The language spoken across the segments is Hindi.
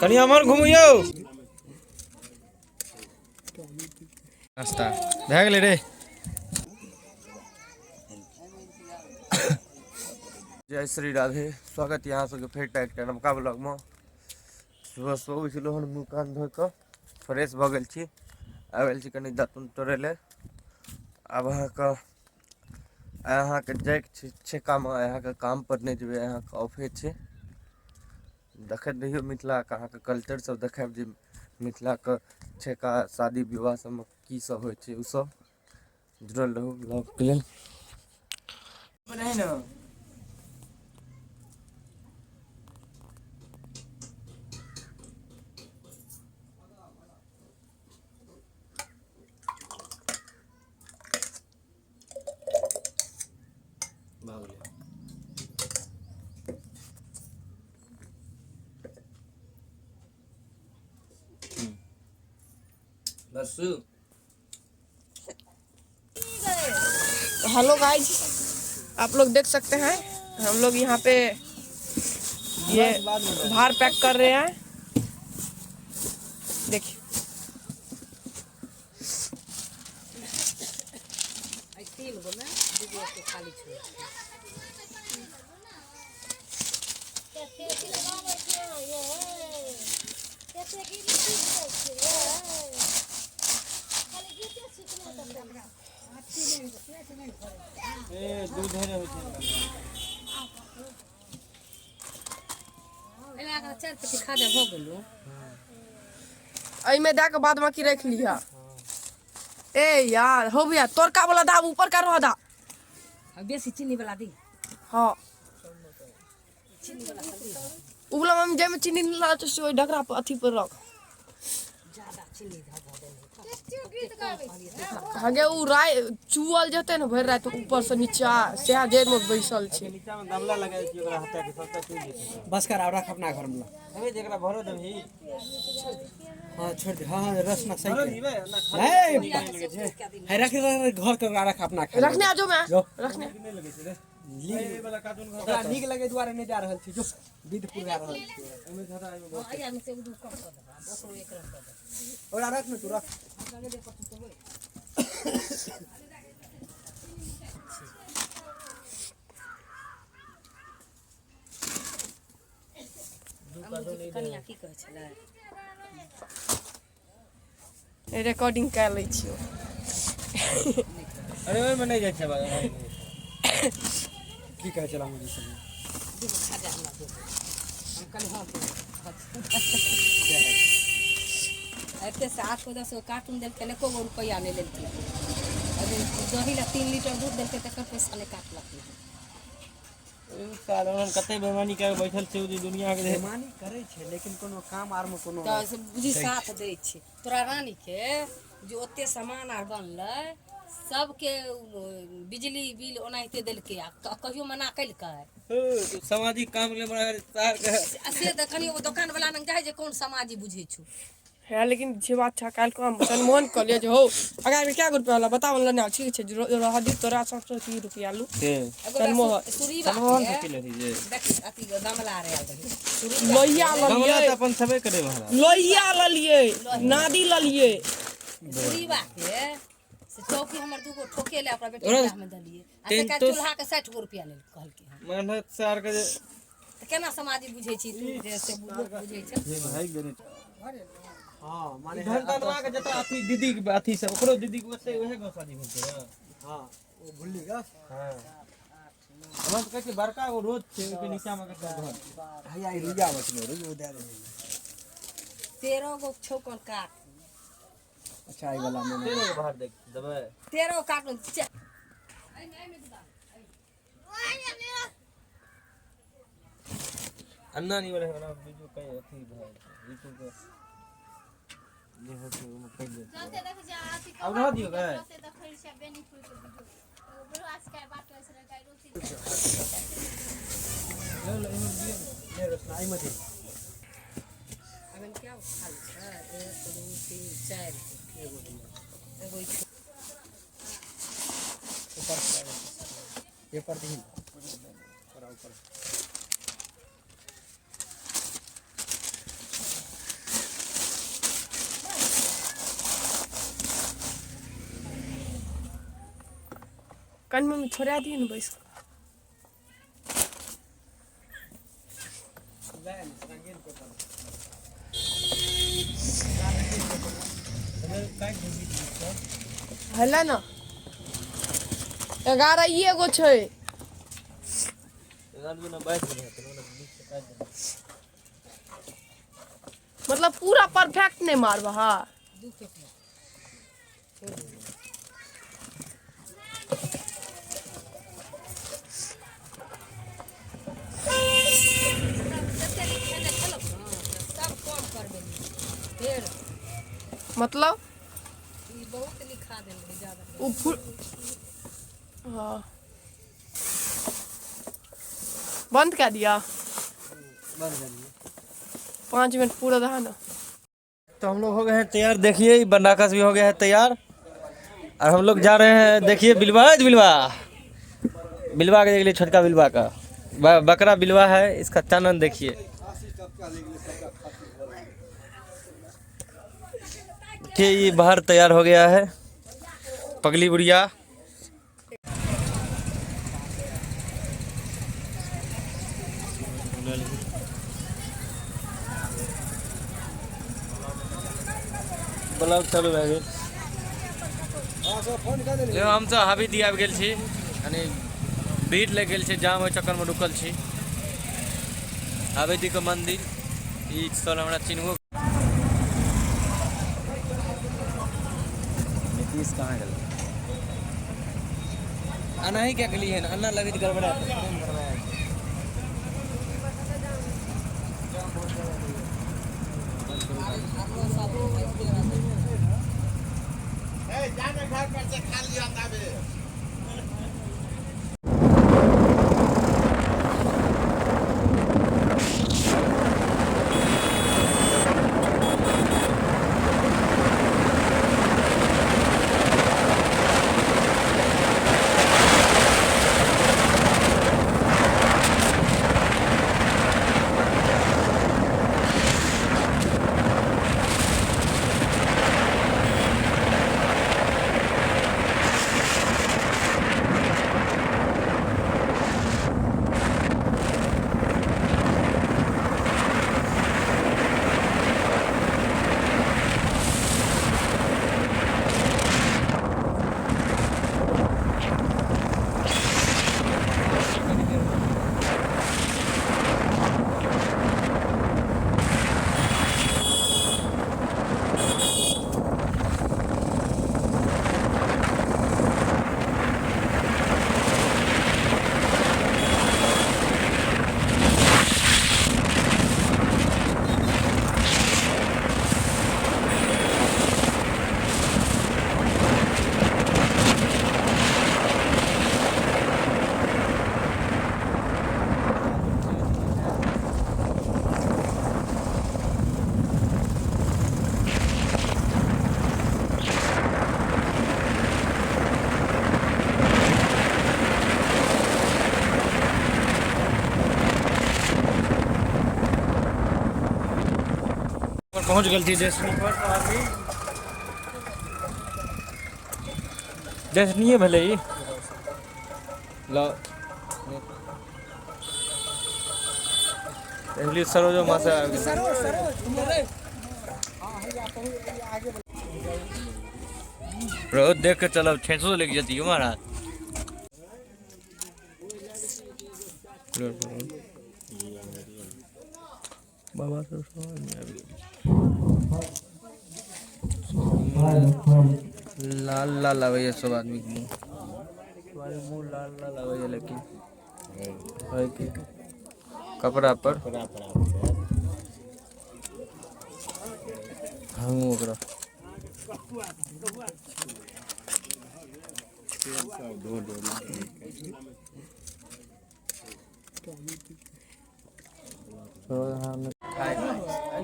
कहीं अमर घूमियो नाश्ता भए गेलै रे। जय श्री राधे, स्वागत यहाँ सबके फेर एकटा नवका ब्लॉग में। सुबह सुबह उठलो हन, मुँह कान धो कऽ फ्रेश भऽ गेल छी। आबि गेल छी कनि दातुन तोड़ै ले। आब अहाँके जाइके छै काम, अहाँके काम पर नहीं जेबै, अहाँके ऑफे छै। देखैत रहियो मिथिलाके अहाँके कल्चर सब देखायब जे मिथिलाके छेका शादी विवाह सबमे की सब होइ छै, उ सब जुड़ल रहू ब्लॉग के लेल। नहीं ना बस। हेलो गाइस, आप लोग देख सकते हैं हम लोग यहाँ पे ये भार पैक कर रहे हैं। देखिए में दे के बाद बाकी रख लिया। ए यार हो गया, तोरका वाला दाब ऊपर का रहा दा, बेसी चीनी वाला दी। हाँ उबला मम्मी जे में चीनी ला तो ओइ ढकरा पर अथी पर रख। ज्यादा चीनी धा दे हगे उ राय चुअल जते न भर रात ऊपर से नीचा सेहा जेर में बैसल छै। नीचा में दमला लगा दी ओकरा हटा के सबटा चूड़ दे। बस कर आव रख अपना घर में अबे जेकरा भरो देबही। हां छोड़ दे। हां रस ना सही भरो दीबे ना खा है रख घर के रख अपना खा रखने आजो मैं रखने नहीं लगे छै रे। ए वाला कार्टून घर ओकरा नीक लगे दुआरे नहीं जा रहल छी जो विध पूरा रहल छी। एमे ज्यादा एमे बहुत आया में से उदू कम कर दे दोसरो एक रंग कर दे। ओकरा रख न तू रख लगे दे पत्ती तो कनिया की कहै छलै रिकॉर्डिंग कर लै छियो। अरे ओइ में नहीं जाय छै बाबा। की कहै छला मुझे सब दू खजा हमरा दे हम कल हां ऐते से 8 को 10 कार्टून देल के एको रुपया नहीं लेलकै। अभी दही ला 3 लीटर दूध देलकै तकर पैसा नहीं काटलक। साल उन कते बेईमानी के बैठल छै ओ दुनिया के बेईमानी करे छै लेकिन कोनो काम आर में कोनो तो बुझी साथ दै छै। तोरा रानी के जो ओते सामान आर बनलै सबके बिजली बिल ओनाहिते देलकै आ कहियो मना कैलकै। सामाजिक काम ले बड़ा तार के से देखनी वो दुकान वाला न जाय जे कोन समाजी बुझै छु है। लेकिन जे बात था काल को हम सन्मान कर लिया जो हो अगर में क्या रुपया वाला बताओ ना ठीक छै हदी तोरा 730 रुपया लू सन्मान सुरी सन्मान बात के ले जे देख अथी गमला रे लोहिया गमला ललिए त अपन छबे करे महाराज। लोहिया ललिए नादी ललिए सुरी बात के से चौकी हमर दूगो ठोके ले अपना बेटा में दलिए आ से का चूल्हा के 60 गो रुपया ले कहलके मेहनत से आर के त केना समाजी बुझै छी तू जे से बुझै छ भाई गरे। हां माने धनतनवा के जता अथी दीदी के अथी से ओकरो दीदी के ओते ओहे गो शादी होते है। हां वो भुल्ली गा हां हम तो कहते बड़का गो रोज छै ओके नीचा में के घर हैया ई रुजा बचले रुजो दे दे 13 गो छौकन काट। अच्छा ई वाला में तेरे बाहर देख दबे 13 काटून अन्ना नहीं वाले वाला बीजू कहीं अथी भाई ऋतु के ये हो तो वो कह दे अब रह दियो गए ले इमर दियो ले रसना आई मत अबन क्या खाली है 1 2 3 4 एगो ऊपर ये पर दी ऊपर ऊपर कल में छोड़ा दिए ना बैस हला ना 11 ये गो छै मतलब पूरा परफेक्ट नहीं मारबा हा मतलब बहुत लिखा देंगे ज्यादा वो हाँ बंद कर दिया 5 मिनट पूरा रहा ना। तो हम लोग हो गए हैं तैयार, देखिए बनाकस भी हो गया है तैयार और हम लोग जा रहे हैं। देखिए बिलवा बिलवा के देख लिए छोटका बिलवा का बकरा बिलवा है, इसका चानन देखिए। ये बाहर तैयार हो गया है पगली बुढ़िया। ब्लॉग चालू भए गेल। हम सब हावी दिया गेल छी, यानी भीड़ लग गेल छै, जाम ओहि चक्कर में रुकल छी। हावेदी के मंदिर ई स्थल हमरा चिन्हबो। नीतीश कहाँ गेल? अन्ना ही क्या गली है ना, अन्ना लगी तो गड़बड़ा पहुंच गई थी डेस्टिनी पर। डेस्टिनी भले ही सरोजो माँ से रोज देख के चलो 600 लेके जाती है महाराज। बाबा लाल लाल आवे सब आदमी के मुँह लाल लाल आवे, लेकिन कपड़ा पर हम ओकरा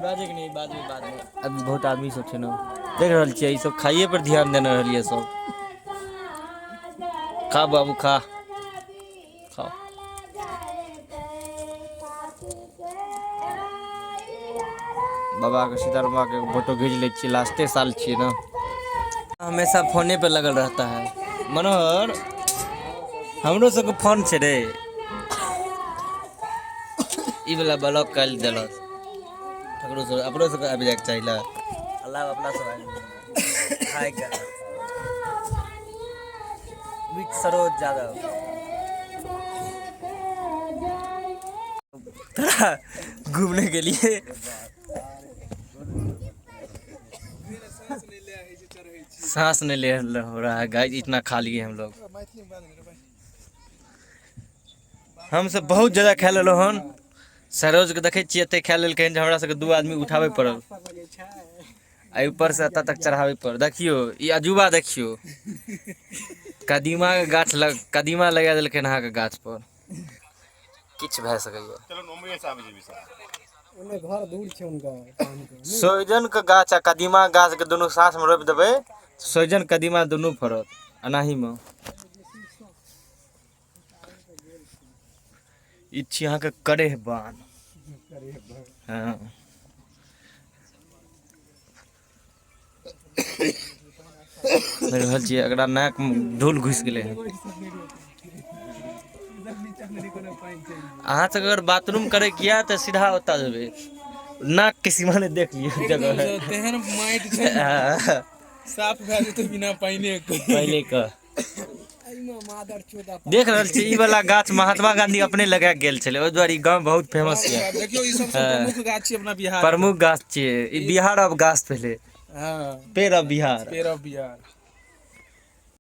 बाजे के नहीं, बाद में अभी बहुत आदमी सब ना देख रहा छे, सब खाइए पर ध्यान देने रहिए सब। खा बाबू खा खाओ। बाबा के सीतारामा के फोटो खींच ले छी, लास्टे साल छी ना, हमेशा फोने पे लगल रहता है। मनोहर हमरो सबके फोन छै रे ई वाला ब्लॉक कर देलस ठकरो सब अपनो सबके आबि जाएके चाही ला अल्लाह अपना सब आबि हाय का विक सरोज यादव थोड़ा घूमने के लिए सांस नहीं ले रहा है गाइस इतना खा लिए हम लोग हम सब बहुत ज्यादा खा लेलो हन सरोज के देखे छियै एते खा लेलकै हन जे हमरा सबके 2 आदमी उठाबे पड़ल आ ऊपर से एतऽ तक चढ़ाबे पड़ल देखियो ई अजूबा देखियो कदीमा लगा देलकै अहाँ के गाछ पर किछ भए सकैया चलो मुंबई से आबि जेबी सर ओने घर दूर छै उनका सोजन के गाछ आ कदीमा गाछ के दोनों साथ में रोपि देबै सोजन कदीमा दोनों फरत अनाही में ई छी अहाँ के करेह बान हाँ रहल छियै एकरा नाक में धूल घुसि गेलै है अहाँ से अगर बाथरूम करे किया तो सीधा होता जेबे नाक के सीमा ने देख लियो जगह है तेहन माइट छै साफ भए जेतै बिना पानी पहले का देख रहल छी ई वाला गाछ महात्मा गांधी अपने लगा गेल छले ओइ द्वारे गांव बहुत फेमस है देखियो ई सब प्रमुख गाछ छै अपना बिहार प्रमुख गाछ छै ई बिहार ऑफ गाछ पहले हां पेड़ ऑफ बिहार